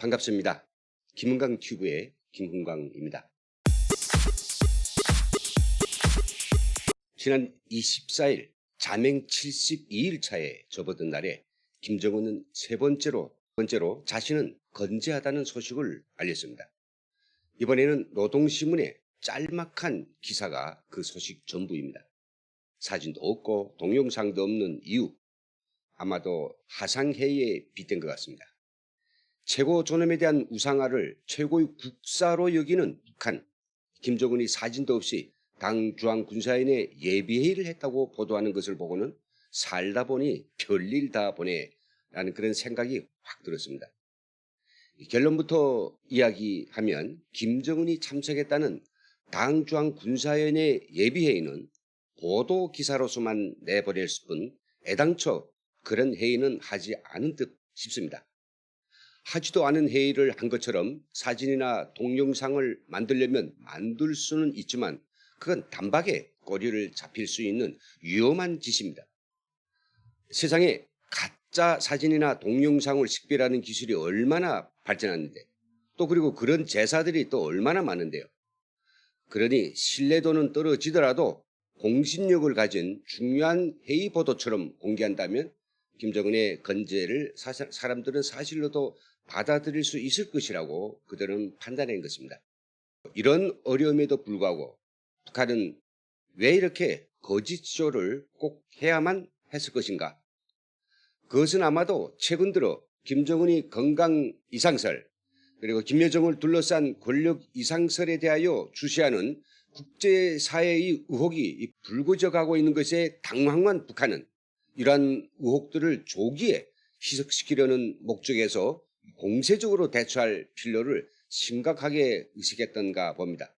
반갑습니다. 김은강 튜브의 김은강입니다. 지난 24일 자맹 72일 차에 접어든 날에 김정은은 세 번째로 자신은 건재하다는 소식을 알렸습니다. 이번에는 노동신문의 짤막한 기사가 그 소식 전부입니다. 사진도 없고 동영상도 없는 이유, 아마도 하상회의에 빗댄 것 같습니다. 최고 존엄에 대한 우상화를 최고의 국사로 여기는 북한, 김정은이 사진도 없이 당 중앙군사위원회 예비회의를 했다고 보도하는 것을 보고는 살다 보니 별일 다 보네라는 그런 생각이 확 들었습니다. 결론부터 이야기하면 김정은이 참석했다는 당 중앙군사위원회 예비회의는 보도 기사로서만 내보냈을 뿐 애당초 그런 회의는 하지 않은 듯 싶습니다. 하지도 않은 회의를 한 것처럼 사진이나 동영상을 만들려면 만들 수는 있지만 그건 단박에 꼬리를 잡힐 수 있는 위험한 짓입니다. 세상에 가짜 사진이나 동영상을 식별하는 기술이 얼마나 발전했는데 또 그리고 그런 제사들이 또 얼마나 많은데요. 그러니 신뢰도는 떨어지더라도 공신력을 가진 중요한 회의 보도처럼 공개한다면 김정은의 건재를 사람들은 사실로도 받아들일 수 있을 것이라고 그들은 판단한 것입니다. 이런 어려움에도 불구하고 북한은 왜 이렇게 거짓쇼를 꼭 해야만 했을 것인가? 그것은 아마도 최근 들어 김정은이 건강 이상설 그리고 김여정을 둘러싼 권력 이상설에 대하여 주시하는 국제사회의 의혹이 불거져가고 있는 것에 당황한 북한은 이러한 의혹들을 조기에 희석시키려는 목적에서 공세적으로 대처할 필요를 심각하게 의식했던가 봅니다.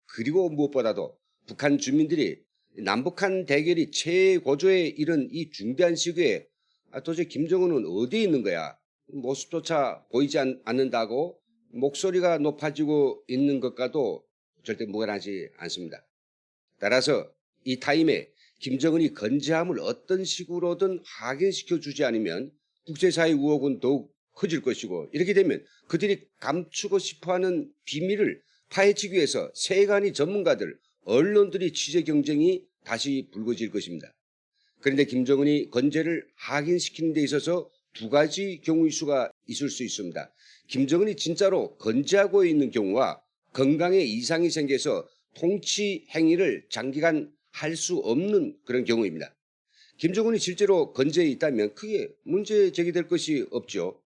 그리고 무엇보다도 북한 주민들이 남북한 대결이 최고조에 이른 이 중대한 시기에 도대체 김정은은 어디에 있는 거야? 모습조차 보이지 않는다고 목소리가 높아지고 있는 것과도 절대 무관하지 않습니다. 따라서 이 타임에 김정은이 건재함을 어떤 식으로든 확인시켜 주지 않으면 국제사회 의혹은 더욱 커질 것이고 이렇게 되면 그들이 감추고 싶어하는 비밀을 파헤치기 위해서 세간의 전문가들, 언론들이 취재 경쟁이 다시 불거질 것입니다. 그런데 김정은이 건재를 확인시키는 데 있어서 두 가지 경우의 수가 있을 수 있습니다. 김정은이 진짜로 건재하고 있는 경우와 건강에 이상이 생겨서 통치 행위를 장기간 할 수 없는 그런 경우입니다. 김정은이 실제로 건재해 있다면 크게 문제 제기될 것이 없죠.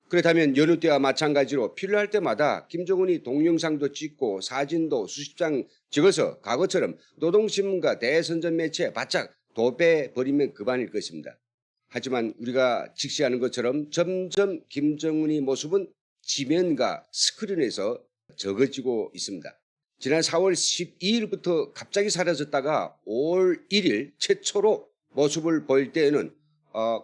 그렇다면 여느 때와 마찬가지로 필요할 때마다 김정은이 동영상도 찍고 사진도 수십 장 찍어서 과거처럼 노동신문과 대선전 매체에 바짝 도배버리면 그만일 것입니다. 하지만 우리가 직시하는 것처럼 점점 김정은의 모습은 지면과 스크린에서 적어지고 있습니다. 지난 4월 12일부터 갑자기 사라졌다가 5월 1일 최초로 모습을 보일 때에는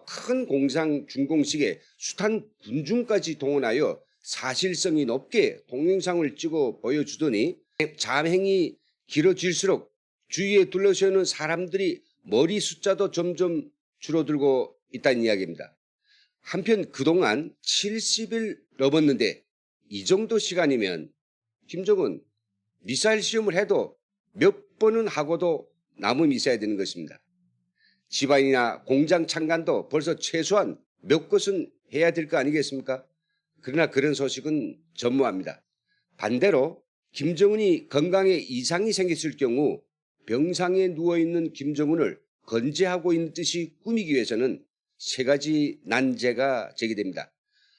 큰 공상 준공식에 숱한 군중까지 동원하여 사실성이 높게 동영상을 찍어 보여주더니 자맹이 길어질수록 주위에 둘러서 있는 사람들이 머리 숫자도 점점 줄어들고 있다는 이야기입니다. 한편 그동안 70일 넘었는데 이 정도 시간이면 김정은 미사일 시험을 해도 몇 번은 하고도 남음이 있어야 되는 것입니다. 집안이나 공장 창간도 벌써 최소한 몇 곳은 해야 될 거 아니겠습니까? 그러나 그런 소식은 전무합니다. 반대로 김정은이 건강에 이상이 생겼을 경우 병상에 누워있는 김정은을 건재하고 있는 듯이 꾸미기 위해서는 세 가지 난제가 제기됩니다.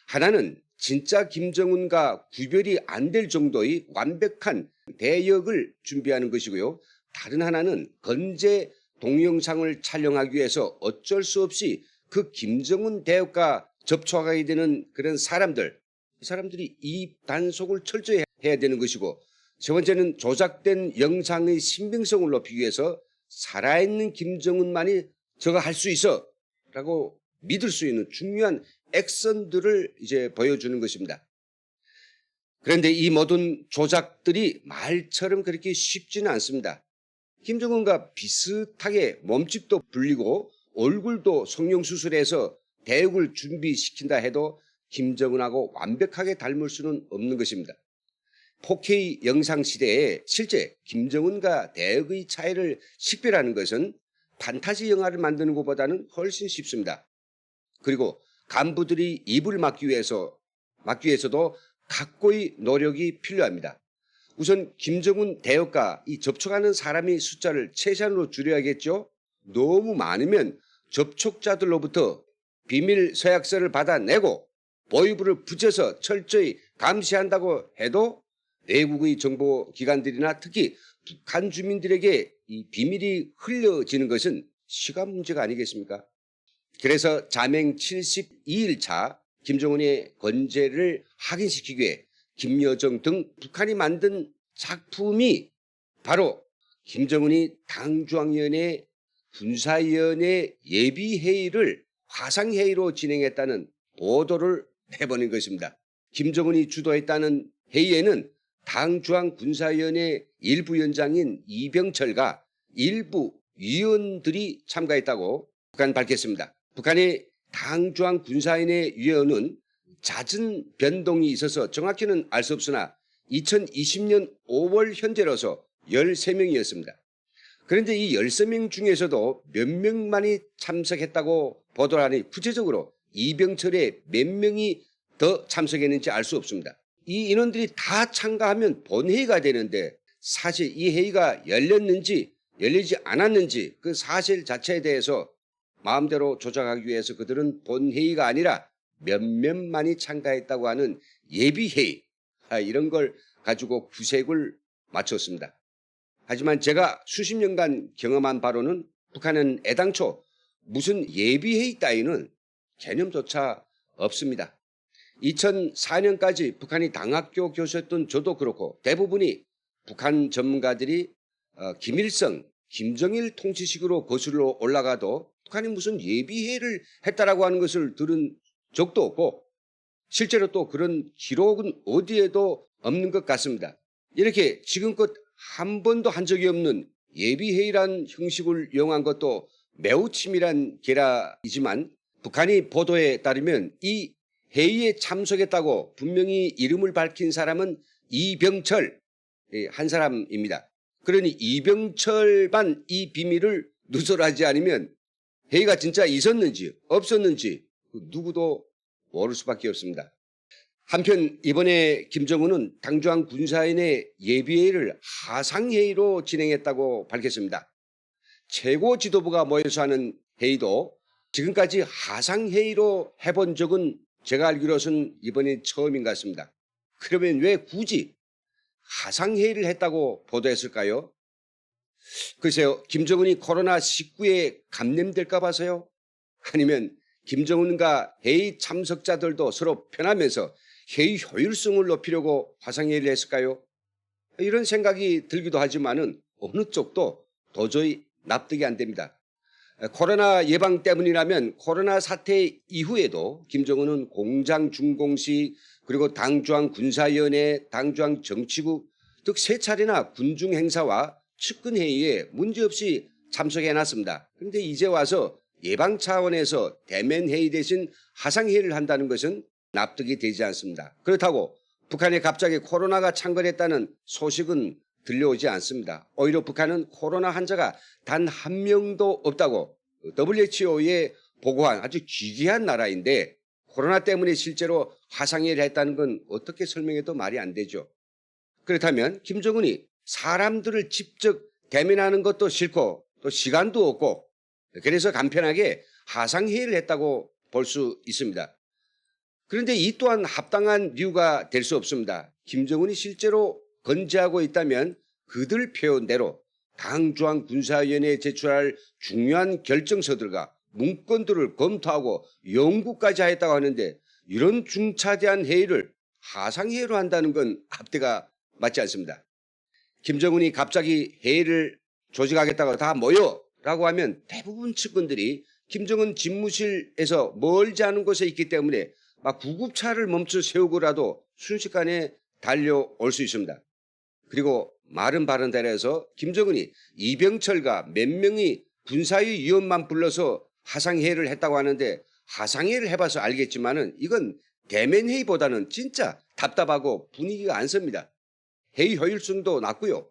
하나는 진짜 김정은과 구별이 안 될 정도의 완벽한 대역을 준비하는 것이고요. 다른 하나는 건재 동영상을 촬영하기 위해서 어쩔 수 없이 그 김정은 대역과 접촉하게 되는 그런 사람들, 이 사람들이 이 단속을 철저히 해야 되는 것이고 세 번째는 조작된 영상의 신빙성을 높이기 위해서 살아있는 김정은만이 저거 할 수 있어 라고 믿을 수 있는 중요한 액션들을 이제 보여주는 것입니다. 그런데 이 모든 조작들이 말처럼 그렇게 쉽지는 않습니다. 김정은과 비슷하게 몸집도 불리고 얼굴도 성형수술해서 대역을 준비시킨다 해도 김정은하고 완벽하게 닮을 수는 없는 것입니다. 4K 영상 시대에 실제 김정은과 대역의 차이를 식별하는 것은 판타지 영화를 만드는 것보다는 훨씬 쉽습니다. 그리고 간부들이 입을 막기 위해서도 각고의 노력이 필요합니다. 우선 김정은 대역과 이 접촉하는 사람의 숫자를 최소한으로 줄여야겠죠. 너무 많으면 접촉자들로부터 비밀 서약서를 받아내고 보위부를 붙여서 철저히 감시한다고 해도 외국의 정보기관들이나 특히 북한 주민들에게 이 비밀이 흘려지는 것은 시간 문제가 아니겠습니까? 그래서 자맹 72일 차 김정은의 건재를 확인시키기 위해 김여정 등 북한이 만든 작품이 바로 김정은이 당중앙위원회 군사위원회 예비회의를 화상회의로 진행했다는 보도를 내보낸 것입니다. 김정은이 주도했다는 회의에는 당중앙군사위원회 일부 위원장인 이병철과 일부 위원들이 참가했다고 북한 밝혔습니다. 북한의 당중앙군사위원회 위원은 잦은 변동이 있어서 정확히는 알 수 없으나 2020년 5월 현재로서 13명이었습니다. 그런데 이 13명 중에서도 몇 명만이 참석했다고 보도하니 구체적으로 이병철의 몇 명이 더 참석했는지 알 수 없습니다. 이 인원들이 다 참가하면 본회의가 되는데 사실 이 회의가 열렸는지 열리지 않았는지 그 사실 자체에 대해서 마음대로 조작하기 위해서 그들은 본회의가 아니라 몇몇만이 참가했다고 하는 예비회의 이런 걸 가지고 구색을 맞췄습니다. 하지만 제가 수십 년간 경험한 바로는 북한은 애당초 무슨 예비회의 따위는 개념조차 없습니다. 2004년까지 북한이 당학교 교수였던 저도 그렇고 대부분이 북한 전문가들이 김일성, 김정일 통치식으로 거슬러 올라가도 북한이 무슨 예비회의를 했다라고 하는 것을 들은 적도 없고 실제로 또 그런 기록은 어디에도 없는 것 같습니다. 이렇게 지금껏 한 번도 한 적이 없는 예비회의란 형식을 이용한 것도 매우 치밀한 계략이지만 북한이 보도에 따르면 이 회의에 참석했다고 분명히 이름을 밝힌 사람은 이병철 한 사람입니다. 그러니 이병철만 이 비밀을 누설하지 않으면 회의가 진짜 있었는지 없었는지 누구도 모를 수밖에 없습니다. 한편 이번에 김정은은 당중앙 군사위원회 예비회의를 하상회의로 진행했다고 밝혔습니다. 최고 지도부가 모여서 하는 회의도 지금까지 하상회의로 해본 적은 제가 알기로는 이번이 처음인 것 같습니다. 그러면 왜 굳이 하상회의를 했다고 보도했을까요? 글쎄요, 김정은이 코로나19에 감염될까 봐서요? 아니면 김정은과 회의 참석자들도 서로 편하면서 회의 효율성을 높이려고 화상회의를 했을까요? 이런 생각이 들기도 하지만은 어느 쪽도 도저히 납득이 안 됩니다. 코로나 예방 때문이라면 코로나 사태 이후에도 김정은은 공장 준공식 그리고 당중앙 군사위원회, 당중앙 정치국 등 3차례나 군중 행사와 측근 회의에 문제없이 참석해놨습니다. 그런데 이제 와서 예방 차원에서 대면 회의 대신 화상 회의를 한다는 것은 납득이 되지 않습니다. 그렇다고 북한에 갑자기 코로나가 창궐했다는 소식은 들려오지 않습니다. 오히려 북한은 코로나 환자가 단 한 명도 없다고 WHO에 보고한 아주 기괴한 나라인데 코로나 때문에 실제로 화상회의를 했다는 건 어떻게 설명해도 말이 안 되죠. 그렇다면 김정은이 사람들을 직접 대면하는 것도 싫고 또 시간도 없고 그래서 간편하게 화상회의를 했다고 볼 수 있습니다. 그런데 이 또한 합당한 이유가 될 수 없습니다. 김정은이 실제로 건재하고 있다면 그들 표현대로 당중앙 군사위원회에 제출할 중요한 결정서들과 문건들을 검토하고 연구까지 하였다고 하는데 이런 중차대한 회의를 화상회의로 한다는 건 앞뒤가 맞지 않습니다. 김정은이 갑자기 회의를 조직하겠다고 다 모여라고 하면 대부분 측근들이 김정은 집무실에서 멀지 않은 곳에 있기 때문에 막 구급차를 멈춰 세우고라도 순식간에 달려올 수 있습니다. 그리고 말은 바른대로 해서 김정은이 이병철과 몇 명의 군사위 위원만 불러서 화상회의를 했다고 하는데 화상회의를 해봐서 알겠지만은 이건 대면 회의보다는 진짜 답답하고 분위기가 안 섭니다. 회의 효율성도 낮고요.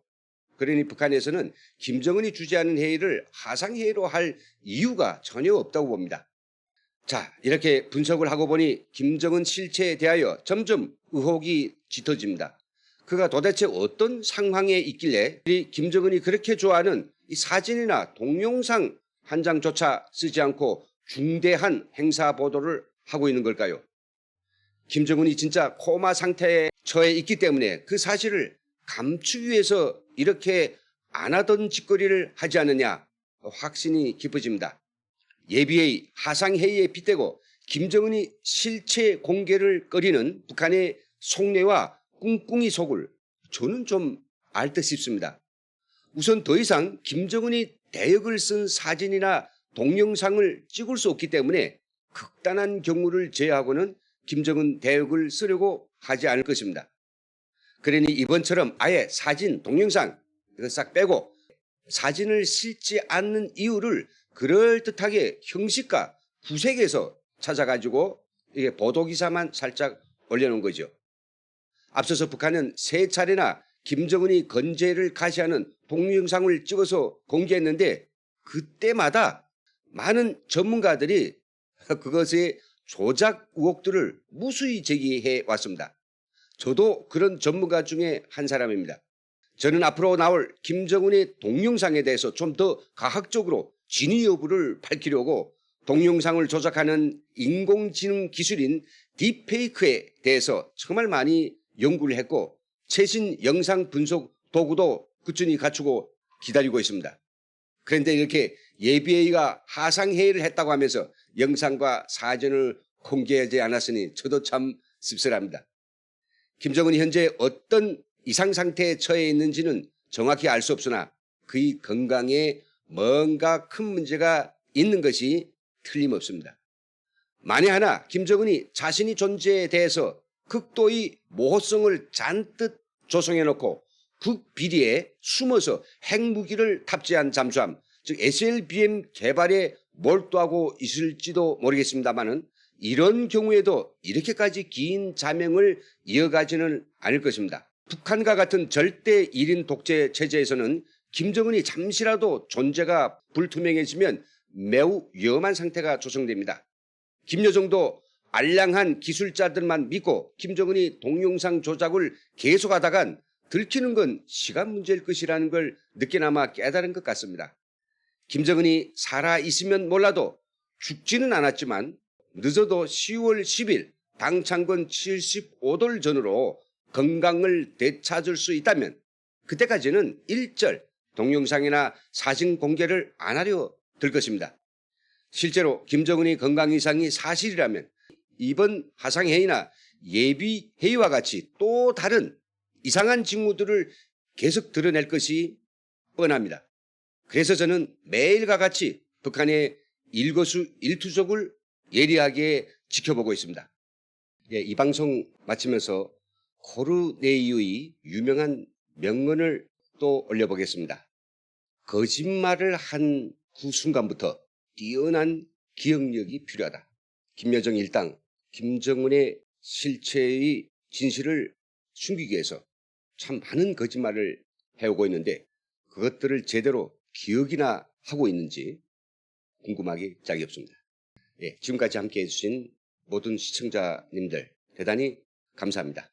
그러니 북한에서는 김정은이 주재하는 회의를 화상회의로 할 이유가 전혀 없다고 봅니다. 자, 이렇게 분석을 하고 보니 김정은 실체에 대하여 점점 의혹이 짙어집니다. 그가 도대체 어떤 상황에 있길래 김정은이 그렇게 좋아하는 이 사진이나 동영상 한 장조차 쓰지 않고 중대한 행사 보도를 하고 있는 걸까요? 김정은이 진짜 코마 상태에 처해 있기 때문에 그 사실을 감추기 위해서 이렇게 안 하던 짓거리를 하지 않느냐 확신이 깊어집니다. 예비회의, 하상회의에 빗대고 김정은이 실체 공개를 꺼리는 북한의 속내와 꿍꿍이 속을 저는 좀 알 듯 싶습니다. 우선 더 이상 김정은이 대역을 쓴 사진이나 동영상을 찍을 수 없기 때문에 극단한 경우를 제외하고는 김정은 대역을 쓰려고 하지 않을 것입니다. 그러니 이번처럼 아예 사진, 동영상 이거 싹 빼고 사진을 실지 않는 이유를 그럴듯하게 형식과 구색에서 찾아가지고 이게 보도기사만 살짝 올려놓은 거죠. 앞서서 북한은 세 차례나 김정은이 건재를 가시하는 동영상을 찍어서 공개했는데 그때마다 많은 전문가들이 그것의 조작 의혹들을 무수히 제기해 왔습니다. 저도 그런 전문가 중에 한 사람입니다. 저는 앞으로 나올 김정은의 동영상에 대해서 좀 더 과학적으로 진위 여부를 밝히려고 동영상을 조작하는 인공지능 기술인 딥페이크에 대해서 정말 많이 연구를 했고 최신 영상 분석 도구도 꾸준히 갖추고 기다리고 있습니다. 그런데 이렇게 예비회의가 하상회의를 했다고 하면서 영상과 사진을 공개하지 않았으니 저도 참 씁쓸합니다. 김정은이 현재 어떤 이상 상태에 처해 있는지는 정확히 알 수 없으나 그의 건강에 뭔가 큰 문제가 있는 것이 틀림없습니다. 만에 하나 김정은이 자신의 존재에 대해서 극도의 모호성을 잔뜩 조성해 놓고 북비리에 숨어서 핵무기를 탑재한 잠수함, 즉 SLBM 개발에 몰두하고 있을지도 모르겠습니다만은 이런 경우에도 이렇게까지 긴 자명을 이어가지는 않을 것입니다. 북한과 같은 절대 1인 독재 체제에서는 김정은이 잠시라도 존재가 불투명해지면 매우 위험한 상태가 조성됩니다. 김여정도 알량한 기술자들만 믿고 김정은이 동영상 조작을 계속하다간 들키는 건 시간 문제일 것이라는 걸 늦게나마 깨달은 것 같습니다. 김정은이 살아있으면 몰라도 죽지는 않았지만 늦어도 10월 10일 당창건 75돌 전으로 건강을 되찾을 수 있다면 그때까지는 일절 동영상이나 사진 공개를 안 하려 들 것입니다. 실제로 김정은이 건강 이상이 사실이라면 이번 화상회의나 예비회의와 같이 또 다른 이상한 징후들을 계속 드러낼 것이 뻔합니다. 그래서 저는 매일과 같이 북한의 일거수일투족을 예리하게 지켜보고 있습니다. 이 방송 마치면서 코르네이유의 유명한 명언을 또 올려보겠습니다. 거짓말을 한 그 순간부터 뛰어난 기억력이 필요하다. 김여정 일당, 김정은의 실체의 진실을 숨기기 위해서 참 많은 거짓말을 해오고 있는데 그것들을 제대로 기억이나 하고 있는지 궁금하기 짝이 없습니다. 지금까지 함께해 주신 모든 시청자님들 대단히 감사합니다.